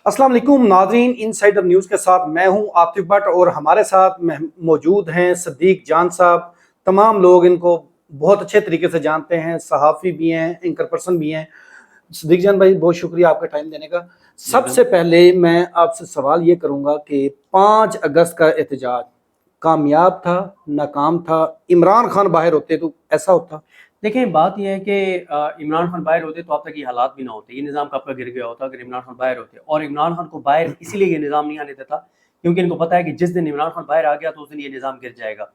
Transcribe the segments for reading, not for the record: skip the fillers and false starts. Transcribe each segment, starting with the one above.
السلام علیکم ناظرین، انسائڈر نیوز کے ساتھ میں ہوں عاطف بٹ اور ہمارے ساتھ موجود ہیں صدیق جان صاحب۔ تمام لوگ ان کو بہت اچھے طریقے سے جانتے ہیں، صحافی بھی ہیں، اینکر پرسن بھی ہیں۔ صدیق جان بھائی بہت شکریہ آپ کا ٹائم دینے کا۔ سب سے پہلے میں آپ سے سوال یہ کروں گا کہ 5 اگست کا احتجاج کامیاب تھا، ناکام تھا؟ عمران خان باہر ہوتے تو ایسا ہوتا؟ دیکھیں، بات یہ ہے کہ عمران خان باہر ہوتے تو اب تک یہ حالات بھی نہ ہوتے، یہ نظام کب کا گر گیا ہوتا اگر عمران خان باہر ہوتے۔ اور عمران خان کو باہر اسی لیے یہ نظام نہیں آنے دیتا کیونکہ ان کو پتا ہے کہ جس دن عمران خان باہر آ گیا تو اس دن یہ نظام گر جائے گا۔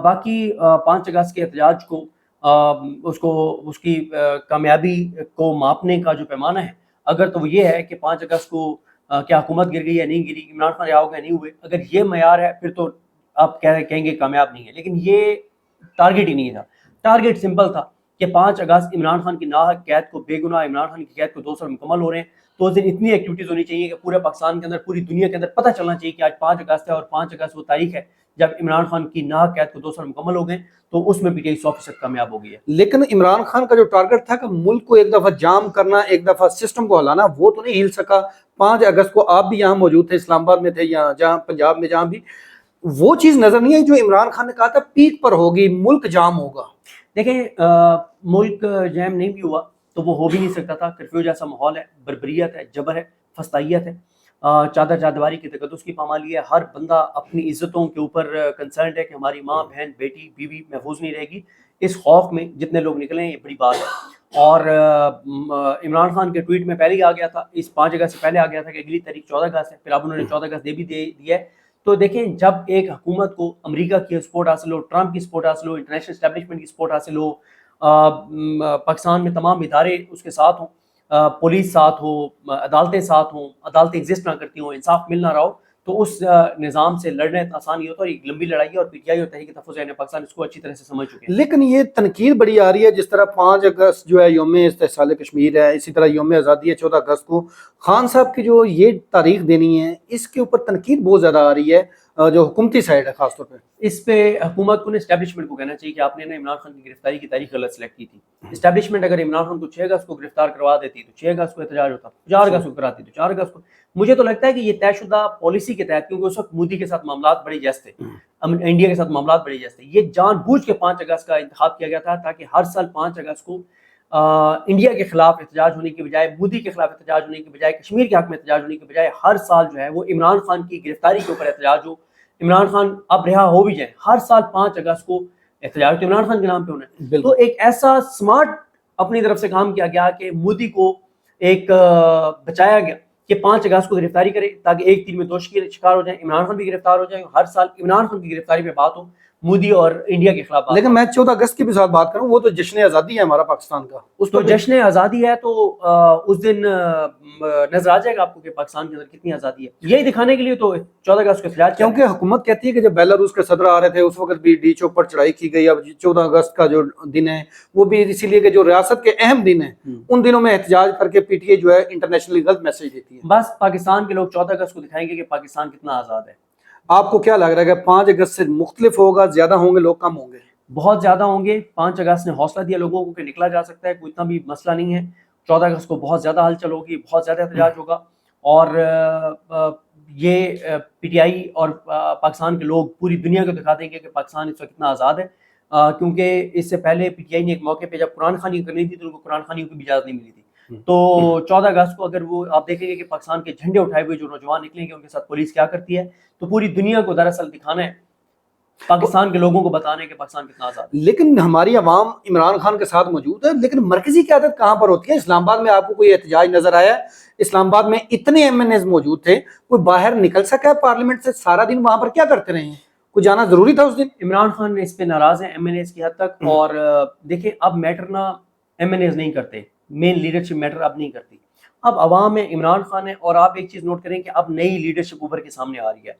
باقی 5 اگست کے احتجاج کو اس کی کامیابی کو ماپنے کا جو پیمانہ ہے، اگر تو وہ یہ ہے کہ 5 اگست کو کیا حکومت گر گئی یا نہیں گری، عمران خان رہا ہو گیا نہیں ہوئے، اگر یہ معیار ہے پھر تو آپ کہیں گے کامیاب نہیں ہے۔ لیکن یہ ٹارگٹ ہی نہیں تھا، ٹارگٹ سمپل تھا کہ 5 اگست عمران خان کی ناحق قید کو، بے گناہ عمران خان کی قید کو 2 سال مکمل ہو رہے ہیں، تو اس دن اتنی ایکٹیویٹیز ہونی چاہیے کہ پورے پاکستان کے اندر، پوری دنیا کے اندر پتہ چلنا چاہیے کہ آج 5 اگست ہے، اور 5 اگست وہ تاریخ ہے جب عمران خان کی ناحق قید کو 2 سال مکمل ہو گئے، تو اس میں بھی 100% کامیاب ہو گئی ہے۔ لیکن عمران خان کا جو ٹارگٹ تھا کہ ملک کو ایک دفعہ جام کرنا، ایک دفعہ سسٹم کو ہلانا، وہ تو نہیں ہل سکا۔ 5 اگست کو آپ بھی یہاں موجود تھے، اسلام آباد میں تھے یا جہاں پنجاب میں، جہاں بھی وہ چیز نظر نہیں آئی جو عمران خان نے کہا تھا پیک پر ہوگی، ملک جام ہوگا۔ دیکھیں، ملک جیم نہیں بھی ہوا تو وہ ہو بھی نہیں سکتا تھا۔ کرفیو جیسا ماحول ہے، بربریت ہے، جبر ہے، فسطائیت ہے، چادر چادرواری کی تقدس کی پامالی ہے۔ ہر بندہ اپنی عزتوں کے اوپر کنسرنڈ ہے کہ ہماری ماں، بہن، بیٹی، بیوی محفوظ نہیں رہے گی۔ اس خوف میں جتنے لوگ نکلے ہیں، یہ بڑی بات ہے۔ اور عمران خان کے ٹویٹ میں پہلے ہی آ گیا تھا، اس 5 اگست سے پہلے آ گیا تھا کہ اگلی تاریخ 14 اگست ہے، پھر اب انہوں نے 14 اگست دے دیا ہے۔ تو دیکھیں، جب ایک حکومت کو امریکہ کی سپورٹ حاصل ہو، ٹرمپ کی سپورٹ حاصل ہو، انٹرنیشنل اسٹیبلشمنٹ کی سپورٹ حاصل ہو، پاکستان میں تمام ادارے اس کے ساتھ ہوں، پولیس ساتھ ہو، عدالتیں ساتھ ہوں، عدالتیں ایگزسٹ نہ کرتی ہوں، انصاف مل نہ رہا ہو، تو اس نظام سے لڑنا اتنا آسان نہیں ہوتا، اور ایک لمبی لڑائی ہے، اور پی ٹی آئی اور تحریک تحفظ پاکستان اس کو اچھی طرح سے سمجھ چکے ہیں۔ لیکن یہ تنقید بڑی آ رہی ہے، جس طرح 5 اگست جو ہے یوم استحصال کشمیر ہے، اسی طرح یوم آزادی ہے 14 اگست کو، خان صاحب کی جو یہ تاریخ دینی ہے، اس کے اوپر تنقید بہت زیادہ آ رہی ہے، جو حکومتی سائڈ ہے خاص طور پہ۔ اس پہ حکومت کو نے اسٹیبلشمنٹ کو کہنا چاہیے کہ آپ نے عمران خان کی گرفتاری کی تاریخ غلط سلیکٹ کی تھی۔ اسٹیبلشمنٹ اگر عمران خان کو 6 اگست کو گرفتار کروا دیتی تو 6 اگست کو احتجاج ہوتا، 4 اگست کو کراتی تو 4 اگست کو۔ مجھے تو لگتا ہے کہ یہ طے شدہ پالیسی کے تحت، کیونکہ اس وقت مودی کے ساتھ معاملات بڑے جیسے تھے، انڈیا کے ساتھ معاملات بڑے جیسے تھے، یہ جان بوجھ کے 5 اگست کا انتخاب کیا گیا تھا تاکہ ہر سال 5 اگست کو انڈیا کے خلاف احتجاج ہونے کے بجائے، مودی کے خلاف احتجاج ہونے کے بجائے، کشمیر کے حق میں احتجاج ہونے کے بجائے، ہر سال جو ہے وہ عمران خان کی گرفتاری کے اوپر احتجاج ہو۔ عمران خان اب رہا ہو بھی جائیں، ہر سال 5 اگست کو احتجاج تو عمران خان کے نام پہ ہونا ہے۔ تو ایک ایسا سمارٹ اپنی طرف سے کام کیا گیا کہ مودی کو ایک بچایا گیا کہ 5 اگست کو گرفتاری کرے تاکہ ایک تیر میں 2 شکار ہو جائیں، عمران خان بھی گرفتار ہو جائیں، ہر سال عمران خان کی گرفتاری پہ بات ہو، مودی اور انڈیا کے خلاف بات۔ لیکن میں 14 اگست کی بھی ساتھ بات کروں، وہ تو جشن آزادی ہے ہمارا پاکستان کا، اس تو جشن آزادی ہے، تو اس دن نظر آ جائے گا آپ کو کہ پاکستان کے اندر کتنی آزادی ہے۔ یہی دکھانے کے لیے تو 14 اگست کو احتجاج، کیونکہ حکومت کہتی ہے کہ جب بیلاروس کے صدر آ رہے تھے اس وقت بھی ڈی چوک پر چڑھائی کی گئی۔ اب 14 اگست کا جو دن ہے وہ بھی اسی لیے کہ جو ریاست کے اہم دن ہیں ان دنوں میں احتجاج کر کے پی ٹی اے جو ہے انٹرنیشنلی غلط میسج دیتی ہے۔ بس پاکستان کے لوگ 14 اگست کو دکھائیں گے کہ پاکستان کتنا آزاد ہے۔ آپ کو کیا لگ رہا ہے کہ 5 اگست سے مختلف ہوگا، زیادہ ہوں گے لوگ، کم ہوں گے؟ بہت زیادہ ہوں گے۔ 5 اگست نے حوصلہ دیا لوگوں کو کہ نکلا جا سکتا ہے، کوئی اتنا بھی مسئلہ نہیں ہے۔ 14 اگست کو بہت زیادہ ہلچل ہوگی، بہت زیادہ احتجاج ہوگا، اور یہ پی ٹی آئی اور پاکستان کے لوگ پوری دنیا کو دکھا دیں گے کہ پاکستان اس وقت کتنا آزاد ہے، کیونکہ اس سے پہلے پی ٹی آئی نے ایک موقع پہ جب قرآن خوانی کرنی تھی تو ان کو قرآن خوانیوں کی بھی اجازت نہیں ملی تھی۔ تو 14 اگست کو اگر وہ آپ دیکھیں گے کہ پاکستان کے جھنڈے اٹھائے ہوئے جو نوجوان نکلیں گے ان کے ساتھ پولیس کیا کرتی ہے، تو پوری دنیا کو دراصل دکھانا ہے، پاکستان کے لوگوں کو بتانا ہے کہ پاکستان کتنا آزاد ہے۔ لیکن ہماری عوام عمران خان کے ساتھ موجود ہے، لیکن مرکزی قیادت کہاں پر ہوتی ہے؟ اسلام آباد میں آپ کو کوئی احتجاج نظر آیا ہے؟ اسلام آباد میں اتنے ایم این ایز موجود تھے، کوئی باہر نکل سکا ہے پارلیمنٹ سے؟ سارا دن وہاں پر کیا کرتے رہے ہیں؟ کوئی جانا ضروری تھا اس دن؟ عمران خان اس پہ ناراض ہیں ایم این ایز کی حد تک، اور دیکھیں اب میٹر نہ ایم این ایز نہیں کرتے، مین لیڈرشپ میٹر اب نہیں کرتی، اب عوام ہے، عمران خان ہے۔ اور آپ ایک چیز نوٹ کریں کہ اب نئی لیڈرشپ اوپر کے سامنے آ رہی ہے،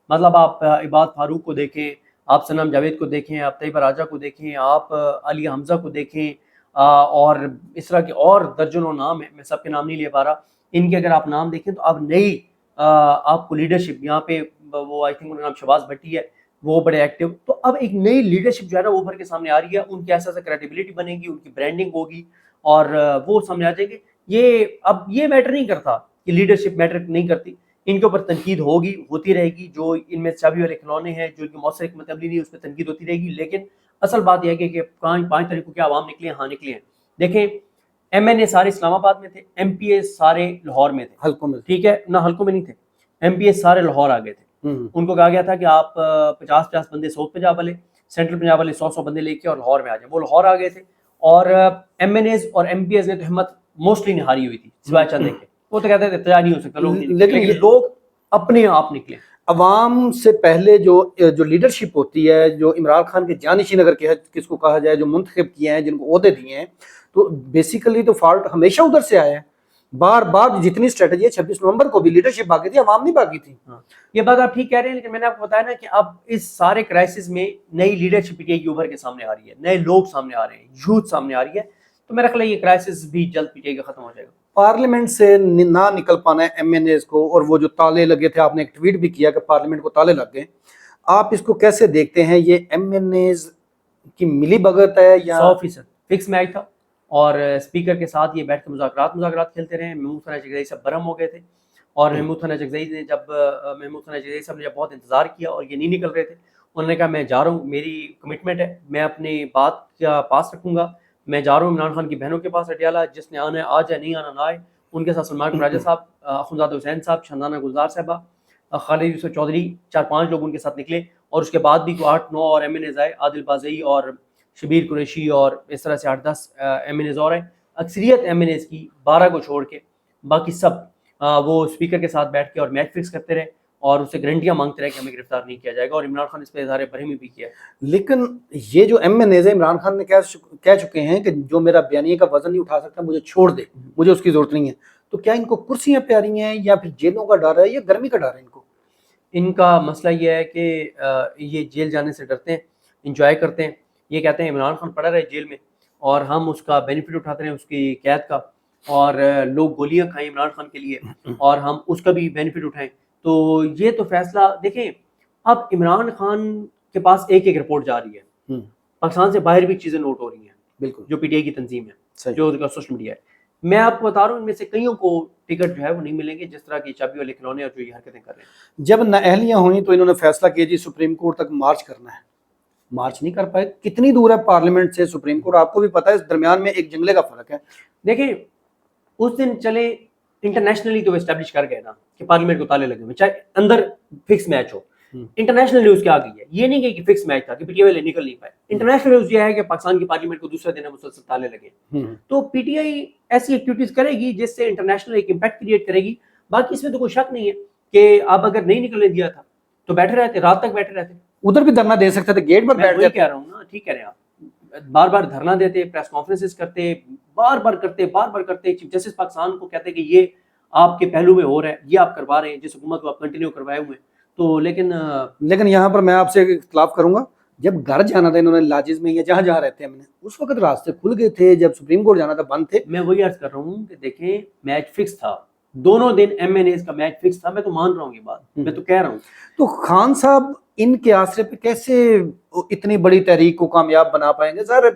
مطلب آپ عباد فاروق کو دیکھیں، آپ سنم جاوید کو دیکھیں، آپ طیبہ راجہ کو دیکھیں، آپ علی حمزہ کو دیکھیں، اور اس طرح کے اور درجنوں نام ہیں، میں سب کے نام نہیں لے پا رہا، ان کے اگر آپ نام دیکھیں تو اب نئی آپ کو لیڈرشپ یہاں پہ، وہ آئی تھنک ان کا نام شہباز بھٹی ہے، وہ بڑے ایکٹیو، تو اب ایک نئی لیڈرشپ جو ہے نا وہ ابھر کے سامنے آ رہی ہے، ان کی ایسا کریڈیبلٹی بنے گی، ان کی برانڈنگ ہوگی، اور وہ سامنے آ جائے گی۔ یہ اب یہ میٹر نہیں کرتا کہ لیڈرشپ میٹر نہیں کرتی، ان کے اوپر تنقید ہوگی، ہوتی رہے گی، جو ان میں چابی والے کھلونے ہیں، جو ان کی مؤثر حکمت عملی نہیں اس پہ تنقید ہوتی رہے گی، لیکن اصل بات یہ ہے کہ 5 طریقوں کے عوام نکلے ہیں، ہاں نکلے ہیں۔ دیکھیں ایم این اے سارے اسلام آباد میں تھے، ایم پی اے سارے لاہور میں تھے، حلقوں میں، ٹھیک ہے نہ حلقوں میں نہیں تھے، ایم پی اے سارے لاہور آ گئے تھے، ان کو کہا گیا تھا کہ آپ 50 بندے ساؤتھ پنجاب والے، سینٹرل پنجاب والے 100 بندے لے کے اور لاہور میں آ جائیں، وہ لاہور آ گئے تھے، اور ایم این ایز اور ایم پی ایز نے تو ہمت موسٹلی نے ہاری ہوئی تھی سوائے چند کے، وہ تو کہتے تھے اتجاہ نہیں ہو سکتا، لوگ نہیں نکلے، لیکن لوگ اپنے آپ نکلے۔ عوام سے پہلے جو لیڈرشپ ہوتی ہے، جو عمران خان کے جانشین اگر کس کو کہا جائے، جو منتخب کیے ہیں، جن کو عہدے دیے ہیں، تو بیسیکلی تو فالٹ ہمیشہ ادھر سے آیا ہے۔ بار بار جتنی اسٹریٹجی ہے 26 نومبر کو بھی لیڈرشپ باقی تھی، عوام نہیں باقی تھی۔ یہ بات آپ ٹھیک کہہ رہے ہیں، لیکن میں نے آپ کو بتایا نا کہ اب اس سارے کرائسس میں نئی لیڈرشپ پی ٹی آئی کی ابھر کے سامنے آ رہی ہے، نئے لوگ سامنے آ رہے ہیں، یوتھ سامنے آ رہی ہے، تو میرا خیال ہے یہ کرائسس بھی جلد پی ٹی آئی کا ختم ہو جائے گا۔ پارلیمنٹ سے نہ نکل پانا ہے ایم این ایز کو، اور وہ جو تالے لگے تھے، آپ نے ایک ٹویٹ بھی کیا کہ پارلیمنٹ کو تالے لگ گئے، آپ اس کو کیسے دیکھتے ہیں؟ یہ ایم این ایز کی ملی بھگت ہے یا 100% فکس میچ تھا، اور اسپیکر کے ساتھ یہ بیٹھ کے مذاکرات کھیلتے رہے۔ محمود ثناء چغزئی صاحب برہم ہو گئے تھے، اور محمود ثناء چغزئی صاحب نے جب بہت انتظار کیا اور یہ نہیں نکل رہے تھے، انہوں نے کہا میں جا رہا ہوں، میری کمٹمنٹ ہے، میں اپنی بات کا پاس رکھوں گا، میں جا رہا ہوں عمران خان کی بہنوں کے پاس اٹیالہ، جس نے آنا ہے آ جائے، نہیں آنا نہ آئے، ان کے ساتھ سلمان راجہ صاحب، اخنزاد حسین صاحب، شاندانہ گلزار صاحبہ، خالد یوسف چودھری، 4-5 لوگ ان کے ساتھ نکلے، اور اس کے بعد بھی 8-9 اور ایم این ایز آئے، عادل بازئی اور شبیر قریشی، اور اس طرح سے 8-10 ایم این ایز اور ہیں۔ اکثریت ایم این ایز کی 12 کو چھوڑ کے باقی سب وہ اسپیکر کے ساتھ بیٹھ کے اور میچ فکس کرتے رہے، اور اسے گارنٹیاں مانگتے رہے کہ ہمیں گرفتار نہیں کیا جائے گا، اور عمران خان اس پہ اظہار برہمی بھی کیا۔ لیکن یہ جو ایم این ایز ہے، عمران خان نے کہہ چکے ہیں کہ جو میرا بیانیے کا وزن نہیں اٹھا سکتا مجھے چھوڑ دے، مجھے اس کی ضرورت نہیں ہے، تو کیا ان کو کرسیاں پیاری ہیں یا پھر جیلوں کا ڈر ہے یا گرمی کا ڈر ہے؟ ان کا مسئلہ یہ ہے کہ یہ جیل جانے سے ڈرتے ہیں، انجوائے کرتے ہیں، یہ کہتے ہیں عمران خان پڑا رہے جیل میں اور ہم اس کا بینیفٹ اٹھاتے رہیں، اس کی قید کا، اور لوگ گولیاں کھائیں عمران خان کے لیے اور ہم اس کا بھی بینیفٹ اٹھائیں۔ تو یہ تو فیصلہ دیکھیں، اب عمران خان کے پاس ایک رپورٹ جا رہی ہے، پاکستان سے باہر بھی چیزیں نوٹ ہو رہی ہیں، بالکل، جو پی ٹی آئی کی تنظیم ہے، جو سوشل میڈیا ہے، میں آپ کو بتا رہا ہوں ان میں سے کئیوں کو ٹکٹ جو ہے وہ نہیں ملیں گے، جس طرح کی چابی والے کھلونے اور جو یہ حرکتیں کر رہے ہیں۔ جب نااہلیاں ہوئیں تو انہوں نے فیصلہ کیا جی سپریم کورٹ تک مارچ کرنا ہے، مارچ نہیں کر پائے۔ کتنی دور ہے پارلیمنٹ سے سپریم کورٹ؟ آپ کو بھی پتہ ہے اس درمیان میں ایک جنگلے کا فرق ہے۔ دیکھیں اس دن چلے انٹرنیشنلی تو وہ اسٹیبلش کر گئے نا کہ پارلیمنٹ کو تالے لگے ہوئے، چاہے اندر فکس میچ ہو، انٹرنیشنل نیوز کیا گئی ہے، یہ نہیں کہ فکس میچ تھا کہ پی ٹی آئی والے نکل نہیں پائے، انٹرنیشنل نیوز یہ ہے کہ پاکستان کی پارلیمنٹ کو دوسرے دن مسلسل تالے لگے۔ تو پی ٹی آئی ایسی ایکٹیویٹیز کرے گی جس سے انٹرنیشنل ایک امپیکٹ کریٹ کرے گی، باقی اس میں تو کوئی شک نہیں ہے کہ اب اگر نہیں نکلنے دیا تھا تو بیٹھے رہتے، رات تک بیٹھے رہتے، ادھر بھی دھرنا دے سکتے تھے، گیٹ پر بیٹھ میں کہہ رہا ہوں نا، ٹھیک کہہ رہے ہیں آپ، بار بار دھرنا دیتے، پریس کانفرنسز کرتے، بار بار کرتے، چیف جسٹس پاکستان کو کہتے کہ یہ آپ کے پہلو میں ہو رہا ہے، یہ آپ کروا رہے ہیں جس حکومت کو آپ کنٹینیو کروائے ہوئے ہیں۔ تو لیکن یہاں پر میں آپ سے اختلاف کروں گا، جب گھر جانا تھا انہوں نے لاجز میں یا جہاں رہتے ہیں ہم نے، اس وقت راستے کھل گئے تھے، جب سپریم کورٹ جانا تھا بند تھے۔ میں وہی عرض کر رہا ہوں کہ دیکھیں میچ فکس تھا، دونوں دن ایم این ایز کا میچ فکس تھا، میں تو مان رہا ہوں یہ بات، میں تو کہہ رہا ہوں۔ تو خان صاحب ان کے آسرے پہ کیسے اتنی بڑی تحریک کو کامیاب بنا پائیں گے؟ ظاہر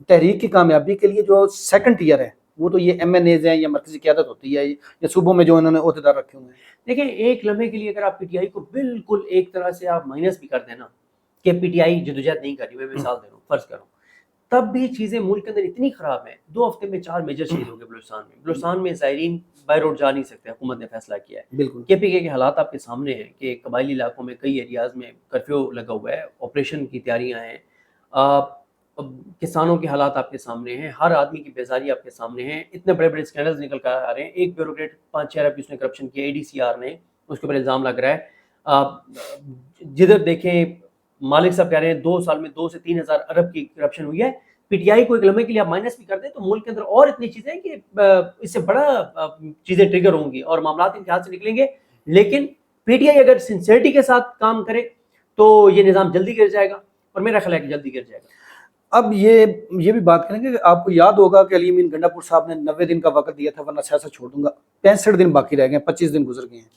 تحریک کی کامیابی کے لیے جو سیکنڈ ٹیئر ہے وہ تو یہ ایم این ایز ہیں یا مرکزی قیادت ہوتی ہے یا صوبوں میں جو انہوں نے عہدیدار رکھے ہوئے ہیں۔ دیکھیں ایک لمحے کے لیے اگر آپ پی ٹی آئی کو بالکل ایک طرح سے آپ مائنس بھی کر دیں نا کہ پی ٹی آئی جدوجہد نہیں کر رہی، میں مثال دے رہا ہوں، فرض کر رہا ہوں، تب بھی چیزیں ملک کے اندر اتنی خراب ہیں۔ 2 ہفتے میں 4 میجر شہید ہو گئے بلوچستان میں زائرین بائی روڈ جا نہیں سکتے، حکومت نے فیصلہ کیا ہے۔ بالکل کے پی کے حالات آپ کے سامنے ہیں کہ قبائلی علاقوں میں کئی ایریاز میں کرفیو لگا ہوا ہے، آپریشن کی تیاریاں ہیں، کسانوں کے حالات آپ کے سامنے ہیں، ہر آدمی کی بیزاری آپ کے سامنے ہیں، اتنے بڑے بڑے اسکینڈلز نکل کر آ رہے ہیں، ایک بیوروکریٹ 5-6 ارب اس نے کرپشن کیا، اے ڈی سی آر نے اس کے اوپر الزام لگ رہا ہے، جدھر دیکھیں مالک صاحب کہہ رہے ہیں 2 سال میں 2 سے 3 ہزار ارب کی کرپشن ہوئی ہے۔ پی ٹی آئی کو ایک لمحے کے لیے آپ مائنس بھی کر دیں تو ملک کے اندر اور اتنی چیزیں ہیں کہ اس سے بڑا چیزیں ٹریگر ہوں گی اور معاملات ان کے ہاتھ سے نکلیں گے، لیکن پی ٹی آئی اگر سنسیئرٹی کے ساتھ کام کرے تو یہ نظام جلدی گر جائے گا، اور میرا خیال ہے کہ جلدی گر جائے گا۔ اب یہ بھی بات کریں گے کہ آپ کو یاد ہوگا کہ علی امین گنڈا پور صاحب نے 90 دن کا وقت دیا تھا ورنہ سیاست چھوڑ دوں گا، 65 دن باقی رہ گئے ہیں، 25 دن گزر گئے ہیں،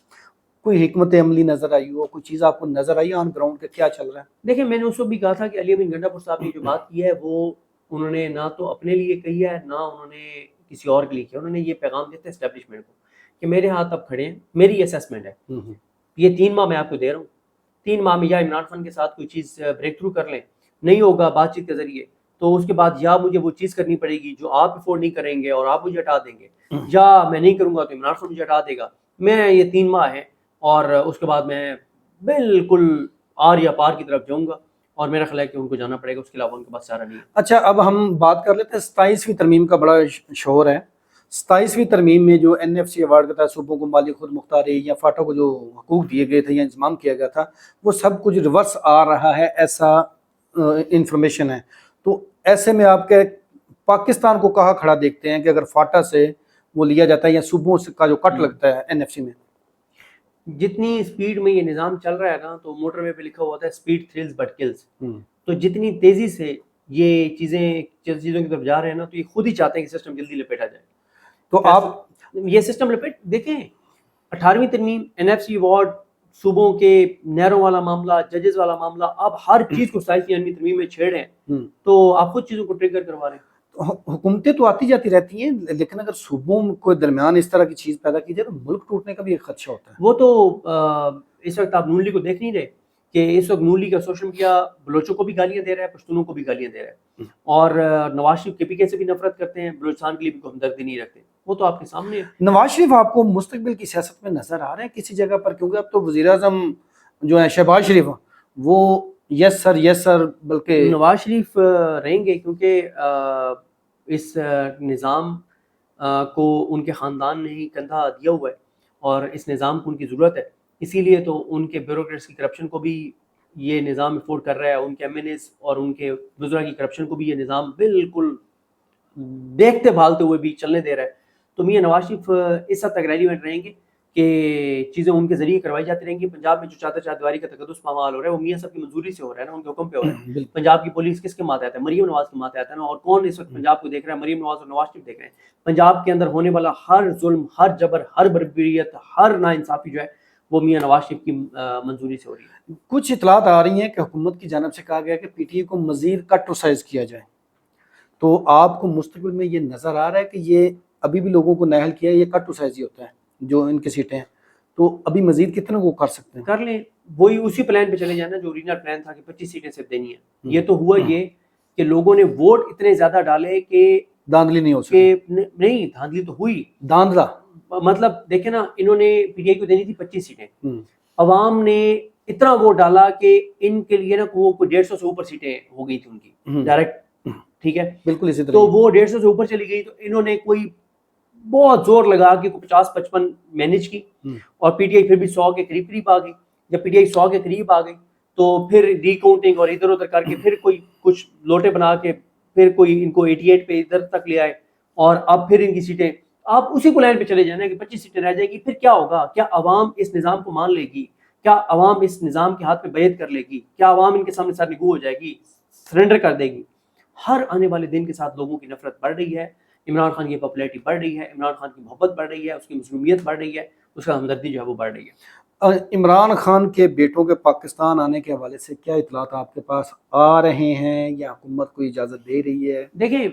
کوئی حکمت عملی نظر آئی ہو، کوئی چیز آپ کو نظر آئی آن گراؤنڈ کہ کیا چل رہا ہے؟ دیکھیں میں نے اس وقت بھی کہا تھا کہ علی امین گنڈا پور صاحب نے جو بات کی ہے وہ انہوں نے نہ تو اپنے لیے کہی ہے نہ انہوں نے کسی اور کے لیے کیا، انہوں نے یہ پیغام دیتے ہیں اسٹیبلشمنٹ کو کہ میرے ہاتھ اب کھڑے ہیں، میری اسیسمنٹ ہے، یہ 3 ماہ میں آپ کو دے رہا ہوں، 3 ماہ میں یا عمران خان کے ساتھ کوئی چیز بریک تھرو کر لیں، نہیں ہوگا بات چیت کے ذریعے، تو اس کے بعد یا مجھے وہ چیز کرنی پڑے گی جو آپ افورڈ نہیں کریں گے اور آپ مجھے ہٹا دیں گے، یا میں نہیں کروں گا تو عمران خان مجھے ہٹا دے گا. میں یہ 3 ماہ ہے اور اس کے بعد میں بالکل آر یا پار کی طرف جاؤں گا، اور میرا خیال ہے کہ ان کو جانا پڑے گا، اس کے علاوہ ان کے پاس چارہ نہیں ہے. اچھا، اب ہم بات کر لیتے ہیں 27ویں ترمیم کا. بڑا شور ہے 27ویں ترمیم میں جو NFC ایوارڈ کے تحت صوبوں کو مالی خود مختاری یا فاٹا کو جو حقوق دیے گئے تھے یا انضمام کیا گیا تھا، وہ سب کچھ ریورس آ رہا ہے، ایسا انفارمیشن ہے. تو ایسے میں آپ کے پاکستان کو کہاں کھڑا دیکھتے ہیں کہ اگر فاٹا سے وہ لیا جاتا ہے یا صوبوں کا جو کٹ لگتا ہے NFC میں؟ جتنی سپیڈ میں یہ نظام چل رہا ہے نا، تو موٹر وے پہ لکھا ہوا ہے سپیڈ تھرلز بٹ کلز. تو جتنی تیزی سے یہ چیزوں کی طرف جا رہے ہیں نا، تو یہ خود ہی چاہتے ہیں کہ سسٹم جلدی لپیٹا جائے. تو آپ یہ سسٹم لپیٹ دیکھیں، 18ویں ترمیم NFC ایوارڈ، صوبوں کے نہروں والا معاملہ، ججز والا معاملہ، آپ ہر چیز کو 27ویں ترمیم میں چھیڑ رہے ہیں، تو آپ خود چیزوں کو ٹریگر کروا رہے ہیں. حکومتیں تو آتی جاتی رہتی ہیں، لیکن اگر صوبوں کو درمیان اس طرح کی چیز پیدا کی جائے تو ملک ٹوٹنے کا بھی ایک خدشہ ہوتا ہے. وہ تو اس وقت آپ نون لیگ کو دیکھ نہیں رہے کہ اس وقت نون لیگ کا سوشل میڈیا بلوچوں کو بھی گالیاں دے رہا ہے، پشتونوں کو بھی گالیاں دے رہا ہے، اور نواز شریف KPK سے بھی نفرت کرتے ہیں، بلوچستان کے لیے بھی کوئی ہمدردی نہیں رکھتے. وہ تو آپ کے سامنے ہے. نواز شریف آپ کو مستقبل کی سیاست میں نظر آ رہے ہیں کسی جگہ پر؟ کیونکہ اب تو وزیر اعظم جو ہیں شہباز شریف، وہ یس سر بلکہ نواز شریف رہیں گے، کیونکہ اس نظام کو ان کے خاندان نے ہی کندھا دیا ہوا ہے اور اس نظام کو ان کی ضرورت ہے. اسی لیے تو ان کے بیوروکریٹس کی کرپشن کو بھی یہ نظام افورڈ کر رہا ہے، ان کے MNAs اور ان کے وزراء کی کرپشن کو بھی یہ نظام بالکل دیکھتے بھالتے ہوئے بھی چلنے دے رہا ہے. تو میاں نواز شریف اس حد تک ریلیونٹ رہیں گے کہ چیزیں ان کے ذریعے کروائی جاتی رہیں گی. پنجاب میں جو چادر دیواری کا تقدس پامال ہو رہا ہے، وہ میاں صاحب کی منظوری سے ہو رہا ہے نا، ان کے حکم پہ ہو رہا ہے. پنجاب کی پولیس کس کے ماتحت ہے؟ مریم نواز کے ماتحت ہے نا. اور کون اس وقت پنجاب کو دیکھ رہا ہے؟ مریم نواز اور نواز شریف دیکھ رہے ہیں. پنجاب کے اندر ہونے والا ہر ظلم، ہر جبر، ہر بربریت، ہر ناانصافی جو ہے وہ میاں نواز شریف کی منظوری سے ہو رہی ہے. کچھ اطلاعات آ رہی ہیں کہ حکومت کی جانب سے کہا گیا کہ PTI کو مزید کٹ سائز کیا جائے. تو آپ کو مستقبل میں یہ نظر آ رہا ہے کہ یہ ابھی بھی لوگوں کو نااہل کیا ہے، یہ کٹ سائز ہی ہوتا ہے جو ان کی سیٹیں ہیں، تو ابھی مزید کتنے کو کر سکتے ہیں؟ کر لیں، وہی اسی پلان پہ چلے جانا جو اوریجنل پلان تھا کہ 25 سیٹیں صرف دینی ہیں. یہ تو ہوا یہ کہ لوگوں نے ووٹ اتنے زیادہ ڈالے کہ دھاندلی نہیں ہو سکی. نہیں، دھاندلی تو ہوئی. دھاندلا مطلب دیکھیں نا، انہوں نے PTI کو دینی تھی 25 سیٹیں، عوام نے اتنا ووٹ ڈالا کہ ان کے لیے نا وہ 150 سے اوپر سیٹیں ہو گئی تھی ان کی ڈائریکٹ. ٹھیک ہے، بالکل اسی طرح. تو وہ 150 سے اوپر چلی گئی، تو انہوں نے کوئی بہت زور لگا کے 50-55 مینج کی، اور PTI پھر بھی 100 کے قریب آ گئی. جب PTI 100 کے قریب آ گئی تو پھر ری کاؤنٹنگ اور ادھر ادھر کر کے پھر کوئی کچھ لوٹے بنا کے پھر کوئی ان کو 88 پہ ادھر تک لے آئے، اور اب پھر ان کی سیٹیں آپ اسی کو لائن پہ چلے جانا کہ 25 سیٹیں رہ جائے گی. پھر کیا ہوگا؟ کیا عوام اس نظام کو مان لے گی؟ کیا عوام اس نظام کے ہاتھ پہ بیعت کر لے گی؟ کیا عوام ان کے سامنے سر نگو ہو جائے گی، سرنڈر کر دے گی؟ ہر آنے والے دن کے ساتھ لوگوں کی نفرت بڑھ رہی ہے، عمران خان کی پاپولیرٹی بڑھ رہی ہے، عمران خان کی محبت بڑھ رہی ہے، اس کی مظلومیت بڑھ رہی ہے، اس کا ہمدردی جو ہے وہ بڑھ رہی ہے. عمران خان کے بیٹوں کے پاکستان آنے کے حوالے سے کیا اطلاعات آپ کے پاس آ رہے ہیں یا حکومت کو اجازت دے رہی ہے؟ دیکھیں،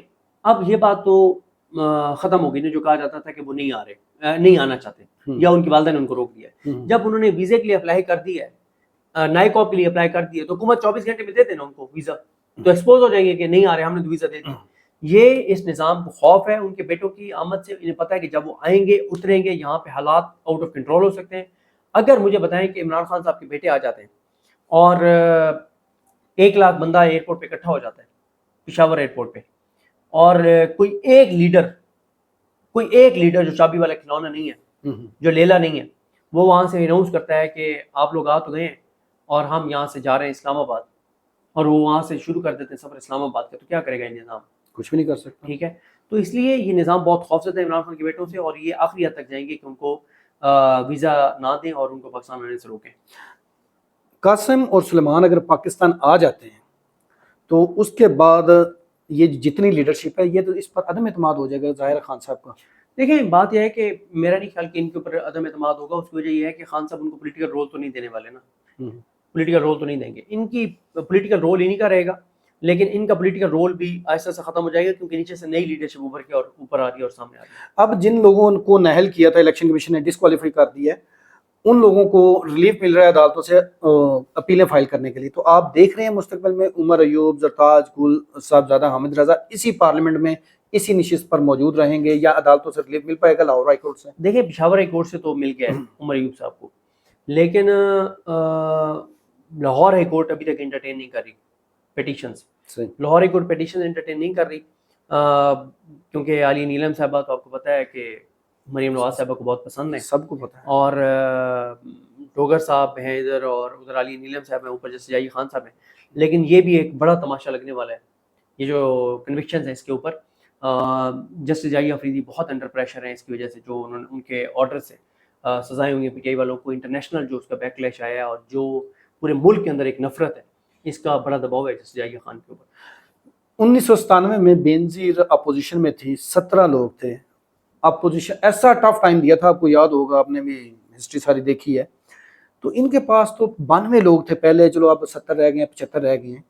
اب یہ بات تو ختم ہو گئی نا، جو کہا جاتا تھا کہ وہ نہیں آ رہے، نہیں آنا چاہتے، یا ان کی والدہ نے ان کو روک دیا ہے. جب انہوں نے ویزے کے لیے اپلائی کر دی ہے، نائک آپ کے لیے اپلائی کر دی ہے، تو حکومت 24 گھنٹے میں دے دینا ان کو ویزا، تو ایکسپوز ہو جائیں گے کہ نہیں آ رہے، ہم نے تو ویزا دے دی. یہ اس نظام کو خوف ہے ان کے بیٹوں کی آمد سے. انہیں پتہ ہے کہ جب وہ آئیں گے، اتریں گے، یہاں پہ حالات آؤٹ آف کنٹرول ہو سکتے ہیں. اگر مجھے بتائیں کہ عمران خان صاحب کے بیٹے آ جاتے ہیں اور 1 لاکھ بندہ ایئرپورٹ پہ اکٹھا ہو جاتا ہے، پشاور ایئرپورٹ پہ، اور کوئی ایک لیڈر جو چابی والا کھلونا نہیں ہے، جو لیلا نہیں ہے، وہ وہاں سے اناؤنس کرتا ہے کہ آپ لوگ آ تو گئے ہیں اور ہم یہاں سے جا رہے ہیں اسلام آباد، اور وہ وہاں سے شروع کر دیتے ہیں سفر اسلام آباد کا، تو کیا کرے گا یہ نظام؟ کچھ بھی نہیں کر سکتا. ٹھیک ہے، تو اس لیے یہ نظام بہت خوفزدہ ہے عمران خان کے بیٹوں سے، اور یہ آخری حد تک جائیں گے کہ ان کو ویزا نہ دیں اور ان کو پاکستان آنے سے روکیں. قاسم اور سلیمان اگر پاکستان آ جاتے ہیں تو اس کے بعد یہ جتنی لیڈرشپ ہے، یہ تو اس پر عدم اعتماد ہو جائے گا ظاہر خان صاحب کا. دیکھیں، بات یہ ہے کہ میرا نہیں خیال کہ ان کے اوپر عدم اعتماد ہوگا. اس کی وجہ یہ ہے کہ خان صاحب ان کو پولیٹیکل رول تو نہیں دینے والے نا، پولیٹیکل رول تو نہیں دیں گے. ان کی پولیٹیکل رول انہی کا رہے گا، لیکن ان کا پولیٹیکل رول بھی آہستہ سے ختم ہو جائے گا کیونکہ نیچے سے نئی لیڈرشپ ابھر کے اور اوپر آ رہی ہے اور سامنے آ رہی ہے. اب جن لوگوں کو نااہل کیا تھا الیکشن کمیشن نے ڈسکوالیفائی کر دیا ہے ان لوگوں کو ریلیف مل رہا ہے عدالتوں سے اپیلیں فائل کرنے کے لیے. تو آپ دیکھ رہے ہیں مستقبل میں عمر ایوب، زرتاج گل، صاحبزادہ حامد رضا اسی پارلیمنٹ میں اسی نشست پر موجود رہیں گے یا عدالتوں سے ریلیف مل پائے گا لاہور ہائی کورٹ سے؟ دیکھیں پشاور ہائی کورٹ سے تو مل گیا ہے عمر ایوب صاحب کو، لیکن لاہور ہائی کورٹ ابھی تک انٹرٹین نہیں کر رہی petitions. Lahore high court petition entertain نہیں کر رہی کیونکہ علی نیلم صاحبہ تو آپ کو پتہ ہے کہ مریم نواز صاحبہ کو بہت پسند ہے، سب کو پتہ ہے. اور ڈوگر صاحب ہیں ادھر اور ادھر علی نیلم صاحب ہیں، اوپر جسٹس جائی خان صاحب ہیں. لیکن یہ بھی ایک بڑا تماشا لگنے والا ہے یہ جو کنوکشنز ہیں اس کے اوپر. جسٹس جائی افریدی بہت انڈر پریشر ہیں اس کی وجہ سے، جو انہوں نے ان کے آرڈر سے سزائیں ہوئی ہیں پی ٹی آئی والوں کو. انٹرنیشنل جو اس کا بیک لیش آیا ہے اور جو پورے ملک کے اندر ایک نفرت ہے، اس کا بڑا دباؤ ہے جسٹس جائی خان کے اوپر. 1997 میں بینظیر اپوزیشن میں تھی، 17 لوگ تھے. اپوزیشن ایسا ٹف ٹائم دیا تھا، آپ کو یاد ہوگا، آپ نے بھی ہسٹری ساری دیکھی ہے. تو ان کے پاس تو 92 لوگ تھے پہلے، چلو اب 70 رہ گئے ہیں، 75 رہ گئے ہیں.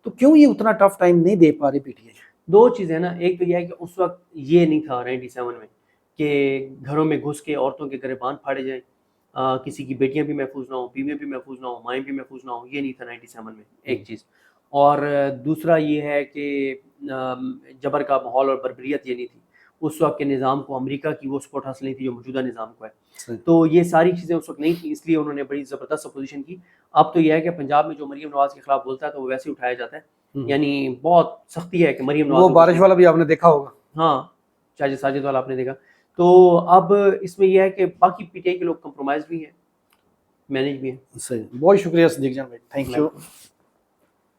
تو کیوں یہ اتنا ٹف ٹائم نہیں دے پا رہی پی ٹی آئی؟ دو چیزیں نا، ایک تو یہ ہے کہ اس وقت یہ نہیں تھا 97 میں کہ گھروں میں گھس کے عورتوں کے گریبان پھاڑے جائیں، کسی کی بیٹیاں بھی محفوظ نہ ہوں، بیویاں بھی محفوظ نہ ہوں، مائیں بھی محفوظ نہ ہوں. یہ نہیں تھا 97 میں، ایک چیز. اور دوسرا یہ ہے کہ جبر کا ماحول اور بربریت یہ نہیں تھی اس وقت کے نظام کو. امریکہ کی وہ سپورٹ حاصل نہیں تھی جو موجودہ نظام کو ہے. تو یہ ساری چیزیں اس وقت نہیں تھیں، اس لیے انہوں نے بڑی زبردست اپوزیشن کی. اب تو یہ ہے کہ پنجاب میں جو مریم نواز کے خلاف بولتا ہے تو وہ ویسے ہی اٹھایا جاتا ہے. یعنی بہت سختی ہے کہ مریم نواز، وہ بارش والا بھی آپ نے دیکھا ہوگا. ہاں ساجد والا آپ نے دیکھا. تو اب اس میں یہ ہے کہ باقی پی ٹی آئی کے لوگ کمپرومائز بھی ہیں، مینج بھی ہیں. صحیح. بہت شکریہ صدیق جان بھائی، تھینک یو.